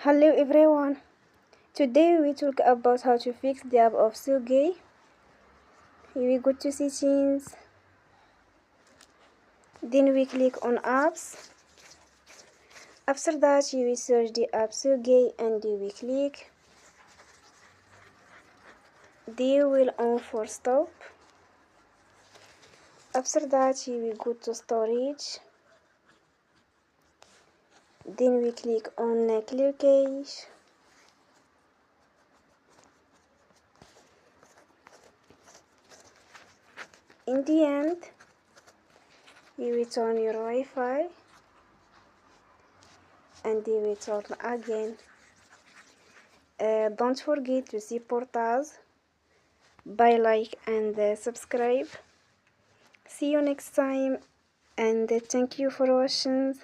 Hello everyone. Today we talk about how to fix the app of SoGé. Here we go to settings. Then we click on apps. After that you will search the app SoGé and you will click. They will on for stop. After that you will go to storage. Then we click on clear cache. In the end, you will turn your Wi-Fi and you will turn again. Don't forget to support us by like and subscribe. See you next time and thank you for watching.